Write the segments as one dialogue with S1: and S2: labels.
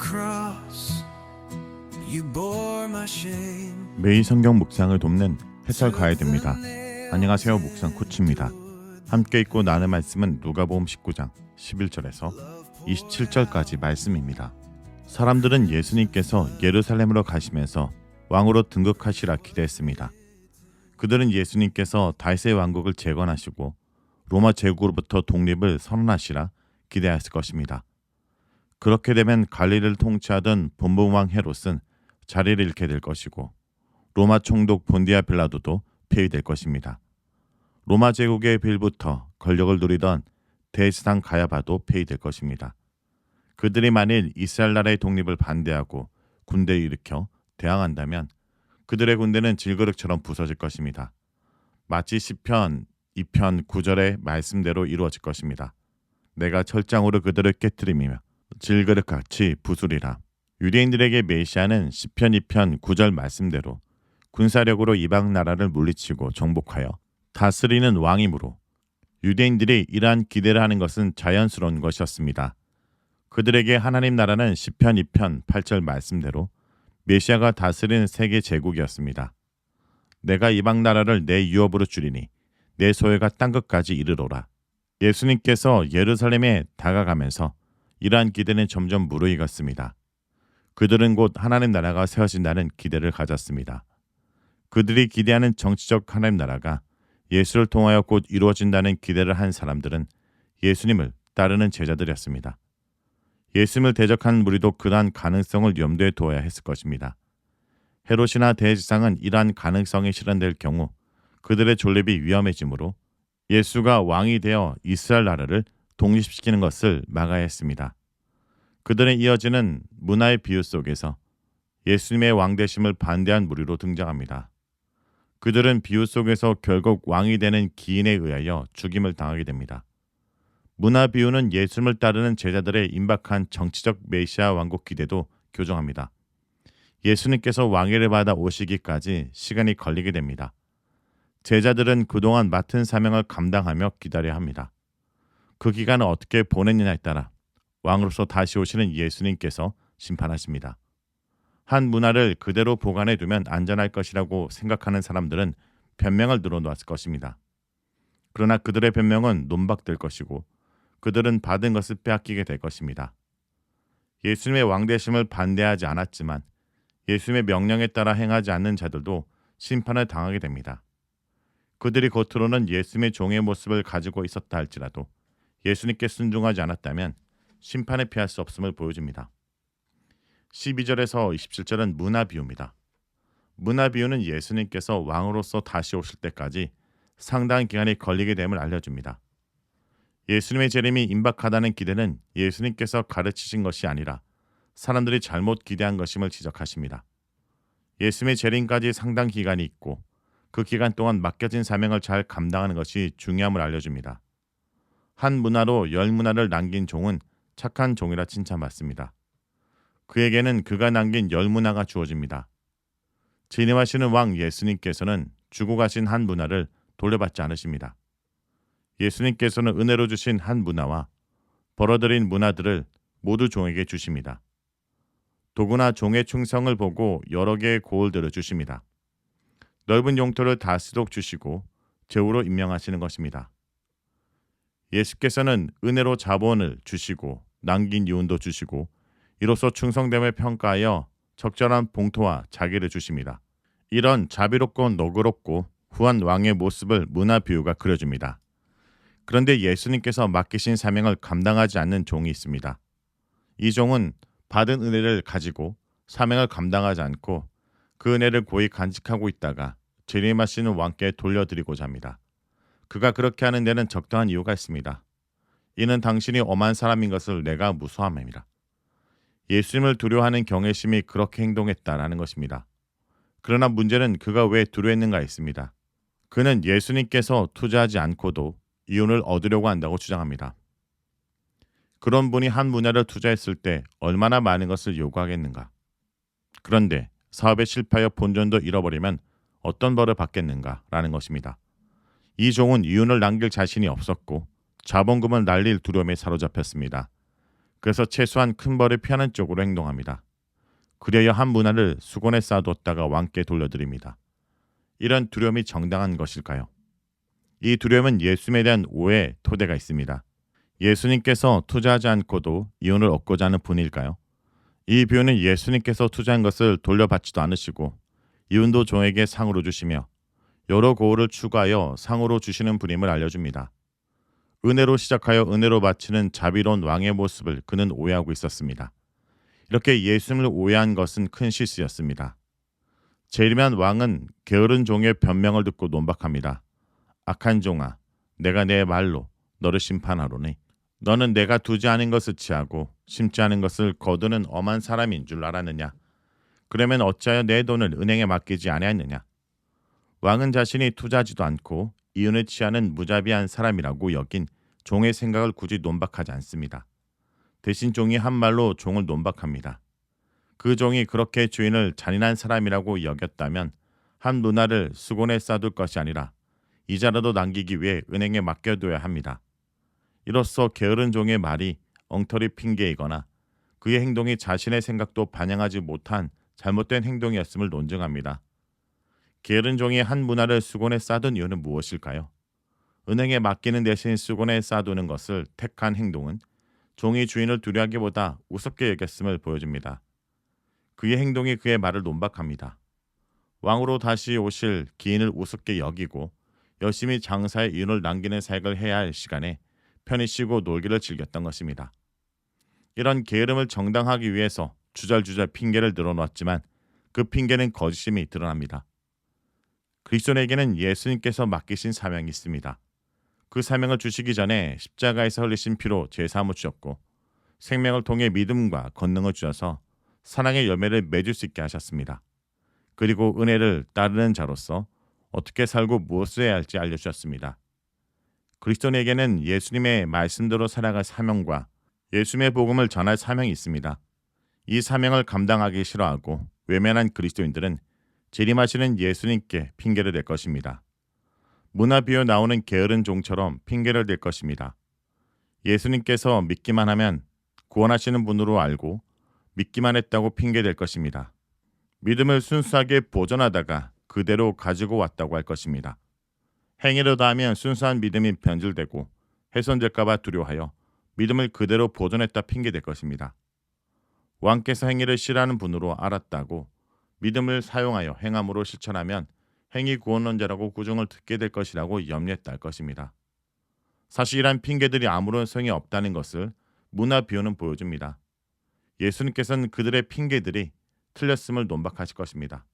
S1: cross, you bore my shame.
S2: 매일 성경 묵상을 돕는 해설 가야 됩니다. 안녕하세요, 묵상 코치입니다. 함께 읽고 나눌 말씀은 누가복음 19장 11절에서 27절까지 말씀입니다. 사람들은 예수님께서 예루살렘으로 가시면서 왕으로 등극하시라 기대했습니다. 그들은 예수님께서 다윗의 왕국을 재건하시고 로마 제국으로부터 독립을 선언하시라 기대했을 것입니다. 그렇게 되면 갈릴리를 통치하던 본봉왕 헤롯은 자리를 잃게 될 것이고 로마 총독 본디아 빌라도도 폐위될 것입니다. 로마 제국의 빌부터 권력을 누리던 대제사장 가야바도 폐위될 것입니다. 그들이 만일 이스라엘 나라의 독립을 반대하고 군대를 일으켜 대항한다면 그들의 군대는 질그릇처럼 부서질 것입니다. 마치 시편 2편 9절의 말씀대로 이루어질 것입니다. 내가 철장으로 그들을 깨트리며 질그릇같이 부수리라. 유대인들에게 메시아는 시편 2편 9절 말씀대로 군사력으로 이방 나라를 물리치고 정복하여 다스리는 왕이므로 유대인들이 이러한 기대를 하는 것은 자연스러운 것이었습니다. 그들에게 하나님 나라는 시편 2편 8절 말씀대로 메시아가 다스리는 세계 제국이었습니다. 내가 이방 나라를 내 유업으로 주리니 내 소유가 땅끝까지 이르러라. 예수님께서 예루살렘에 다가가면서 이러한 기대는 점점 무르익었습니다. 그들은 곧 하나님 나라가 세워진다는 기대를 가졌습니다. 그들이 기대하는 정치적 하나님 나라가 예수를 통하여 곧 이루어진다는 기대를 한 사람들은 예수님을 따르는 제자들이었습니다. 예수님을 대적한 무리도 그러한 가능성을 염두에 두어야 했을 것입니다. 헤롯이나 대제사장은 이러한 가능성이 실현될 경우 그들의 존립이 위험해지므로 예수가 왕이 되어 이스라엘 나라를 독립시키는 것을 막아야 했습니다. 그들은 이어지는 문화의 비유 속에서 예수님의 왕되심을 반대한 무리로 등장합니다. 그들은 비유 속에서 결국 왕이 되는 기인에 의하여 죽임을 당하게 됩니다. 문화 비유는 예수님을 따르는 제자들의 임박한 정치적 메시아 왕국 기대도 교정합니다. 예수님께서 왕위를 받아 오시기까지 시간이 걸리게 됩니다. 제자들은 그동안 맡은 사명을 감당하며 기다려야 합니다. 그 기간을 어떻게 보냈느냐에 따라 왕으로서 다시 오시는 예수님께서 심판하십니다. 한 문화를 그대로 보관해 두면 안전할 것이라고 생각하는 사람들은 변명을 늘어놓았을 것입니다. 그러나 그들의 변명은 논박될 것이고 그들은 받은 것을 빼앗기게 될 것입니다. 예수님의 왕되심을 반대하지 않았지만 예수님의 명령에 따라 행하지 않는 자들도 심판을 당하게 됩니다. 그들이 겉으로는 예수님의 종의 모습을 가지고 있었다 할지라도 예수님께 순종하지 않았다면 심판을 피할 수 없음을 보여줍니다. 12절에서 27절은 문화 비유입니다. 문화 비유는 예수님께서 왕으로서 다시 오실 때까지 상당한 기간이 걸리게 됨을 알려줍니다. 예수님의 재림이 임박하다는 기대는 예수님께서 가르치신 것이 아니라 사람들이 잘못 기대한 것임을 지적하십니다. 예수님의 재림까지 상당 기간이 있고 그 기간 동안 맡겨진 사명을 잘 감당하는 것이 중요함을 알려줍니다. 한 문화로 열 문화를 남긴 종은 착한 종이라 칭찬받습니다. 그에게는 그가 남긴 열 문화가 주어집니다. 진행하시는 왕 예수님께서는 주고 가신 한 문화를 돌려받지 않으십니다. 예수님께서는 은혜로 주신 한 문화와 벌어들인 문화들을 모두 종에게 주십니다. 도구나 종의 충성을 보고 여러 개의 고을들을 주십니다. 넓은 용토를 다 쓰도록 주시고 제후로 임명하시는 것입니다. 예수께서는 은혜로 자본을 주시고 남긴 유언도 주시고 이로써 충성됨을 평가하여 적절한 봉토와 자기를 주십니다. 이런 자비롭고 너그럽고 후한 왕의 모습을 문화 비유가 그려줍니다. 그런데 예수님께서 맡기신 사명을 감당하지 않는 종이 있습니다. 이 종은 받은 은혜를 가지고 사명을 감당하지 않고 그 은혜를 고이 간직하고 있다가 재림하시는 왕께 돌려드리고자 합니다. 그가 그렇게 하는 데는 적당한 이유가 있습니다. 이는 당신이 엄한 사람인 것을 내가 무서워함이라. 예수님을 두려워하는 경외심이 그렇게 행동했다라는 것입니다. 그러나 문제는 그가 왜 두려워했는가 있습니다. 그는 예수님께서 투자하지 않고도 이윤을 얻으려고 한다고 주장합니다. 그런 분이 한 분야를 투자했을 때 얼마나 많은 것을 요구하겠는가. 그런데 사업에 실패하여 본전도 잃어버리면 어떤 벌을 받겠는가라는 것입니다. 이 종은 이윤을 남길 자신이 없었고 자본금을 날릴 두려움에 사로잡혔습니다. 그래서 최소한 큰 벌을 피하는 쪽으로 행동합니다. 그리하여 한 문화를 수건에 쌓아뒀다가 왕께 돌려드립니다. 이런 두려움이 정당한 것일까요? 이 두려움은 예수님에 대한 오해의 토대가 있습니다. 예수님께서 투자하지 않고도 이윤을 얻고자 하는 분일까요? 이 비유는 예수님께서 투자한 것을 돌려받지도 않으시고 이윤도 종에게 상으로 주시며 여러 고을을 추가하여 상으로 주시는 분임을 알려줍니다. 은혜로 시작하여 은혜로 마치는 자비로운 왕의 모습을 그는 오해하고 있었습니다. 이렇게 예수님을 오해한 것은 큰 실수였습니다. 재림한 왕은 게으른 종의 변명을 듣고 논박합니다. 악한 종아, 내가 내 말로 너를 심판하노니 너는 내가 두지 않은 것을 취하고 심지 않은 것을 거두는 엄한 사람인 줄 알았느냐? 그러면 어찌하여 내 돈을 은행에 맡기지 아니하였느냐? 왕은 자신이 투자하지도 않고 이윤을 취하는 무자비한 사람이라고 여긴 종의 생각을 굳이 논박하지 않습니다. 대신 종이 한 말로 종을 논박합니다. 그 종이 그렇게 주인을 잔인한 사람이라고 여겼다면 한 문화를 수건에 쌓아둘 것이 아니라 이자라도 남기기 위해 은행에 맡겨둬야 합니다. 이로써 게으른 종의 말이 엉터리 핑계이거나 그의 행동이 자신의 생각도 반영하지 못한 잘못된 행동이었음을 논증합니다. 게으른 종이 한 문화를 수건에 쌓아둔 이유는 무엇일까요? 은행에 맡기는 대신 수건에 쌓아두는 것을 택한 행동은 종이 주인을 두려워하기보다 우습게 여겼음을 보여줍니다. 그의 행동이 그의 말을 논박합니다. 왕으로 다시 오실 기인을 우습게 여기고 열심히 장사에 이윤을 남기는 사역을 해야 할 시간에 편히 쉬고 놀기를 즐겼던 것입니다. 이런 게으름을 정당하기 위해서 주절주절 핑계를 늘어놓았지만 그 핑계는 거짓임이 드러납니다. 그리스도인에게는 예수님께서 맡기신 사명이 있습니다. 그 사명을 주시기 전에 십자가에서 흘리신 피로 죄사함을 주셨고 생명을 통해 믿음과 권능을 주셔서 사랑의 열매를 맺을 수 있게 하셨습니다. 그리고 은혜를 따르는 자로서 어떻게 살고 무엇을 해야 할지 알려주셨습니다. 그리스도인에게는 예수님의 말씀대로 살아갈 사명과 예수님의 복음을 전할 사명이 있습니다. 이 사명을 감당하기 싫어하고 외면한 그리스도인들은 재림하시는 예수님께 핑계를 댈 것입니다. 문화 비유 나오는 게으른 종처럼 핑계를 댈 것입니다. 예수님께서 믿기만 하면 구원하시는 분으로 알고 믿기만 했다고 핑계댈 것입니다. 믿음을 순수하게 보존하다가 그대로 가지고 왔다고 할 것입니다. 행위로 다하면 순수한 믿음이 변질되고 훼손될까봐 두려워하여 믿음을 그대로 보존했다 핑계댈 것입니다. 왕께서 행위를 싫어하는 분으로 알았다고 믿음을 사용하여 행함으로 실천하면 행위 구원론자라고 구중을 듣게 될 것이라고 염려했다 할 것입니다. 사실 이러한 핑계들이 아무런 소용이 없다는 것을 문화 비유는 보여줍니다. 예수님께서는 그들의 핑계들이 틀렸음을 논박하실 것입니다.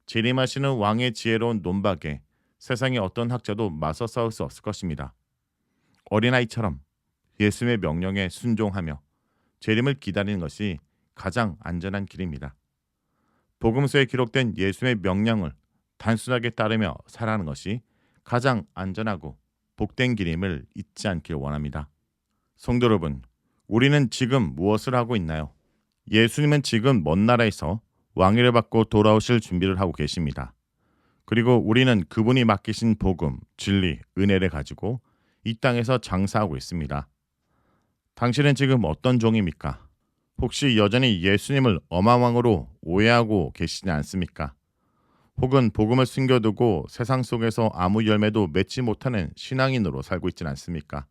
S2: 재림하시는 왕의 지혜로운 논박에 세상의 어떤 학자도 맞서 싸울 수 없을 것입니다. 어린아이처럼 예수님의 명령에 순종하며 재림을 기다리는 것이 가장 안전한 길입니다. 복음서에 기록된 예수님의 명령을 단순하게 따르며 살아가는 것이 가장 안전하고 복된 길임을 잊지 않길 원합니다. 성도 여러분, 우리는 지금 무엇을 하고 있나요? 예수님은 지금 먼 나라에서 왕위를 받고 돌아오실 준비를 하고 계십니다. 그리고 우리는 그분이 맡기신 복음, 진리, 은혜를 가지고 이 땅에서 장사하고 있습니다. 당신은 지금 어떤 종입니까? 혹시 여전히 예수님을 엄하왕으로 오해하고 계시지 않습니까? 혹은 복음을 숨겨두고 세상 속에서 아무 열매도 맺지 못하는 신앙인으로 살고 있지는 않습니까?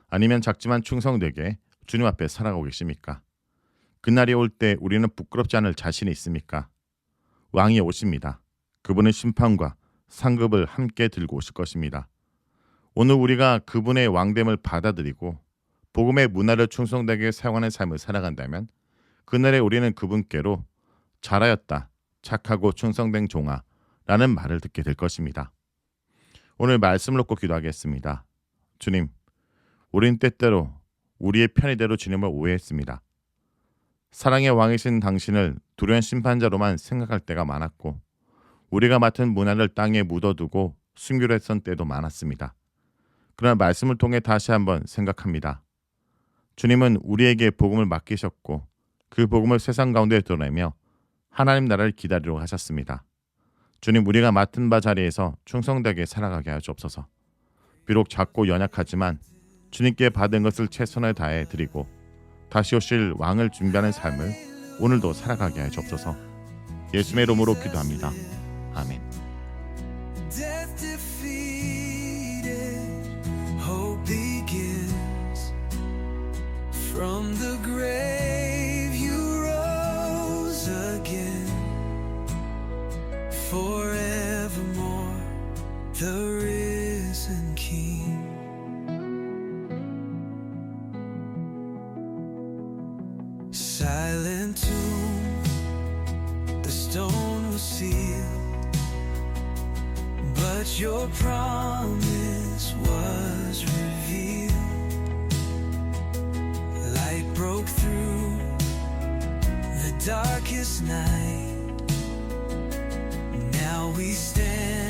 S2: 아니면 작지만 충성되게 주님 앞에 살아가고 계십니까? 그날이 올 때 우리는 부끄럽지 않을 자신이 있습니까? 왕이 오십니다. 그분은 심판과 상급을 함께 들고 오실 것입니다. 오늘 우리가 그분의 왕됨을 받아들이고 복음의 문화를 충성되게 사용하는 삶을 살아간다면 그날에 우리는 그분께로 잘하였다, 착하고 충성된 종아 라는 말을 듣게 될 것입니다. 오늘 말씀을 놓고 기도하겠습니다. 주님, 우린 때때로 우리의 편의대로 주님을 오해했습니다. 사랑의 왕이신 당신을 두려운 심판자로만 생각할 때가 많았고 우리가 맡은 문화를 땅에 묻어두고 숨기려 했던 때도 많았습니다. 그러나 말씀을 통해 다시 한번 생각합니다. 주님은 우리에게 복음을 맡기셨고 그 복음을 세상 가운데 드러내며 하나님 나라를 기다리러 하셨습니다. 주님, 우리가 맡은 바 자리에서 충성되게 살아가게 하여 주옵소서. 비록 작고 연약하지만 주님께 받은 것을 최선을 다해 드리고 다시 오실 왕을 준비하는 삶을 오늘도 살아가게 하여 주옵소서. 예수의 이름으로 기도합니다. 아멘.
S1: Death defeated, hope begins. From the grave you rose again. Forevermore, the risen King. Silent tomb, the stone was sealed, but your promise was revealed. Light broke through the darkest night. Now we stand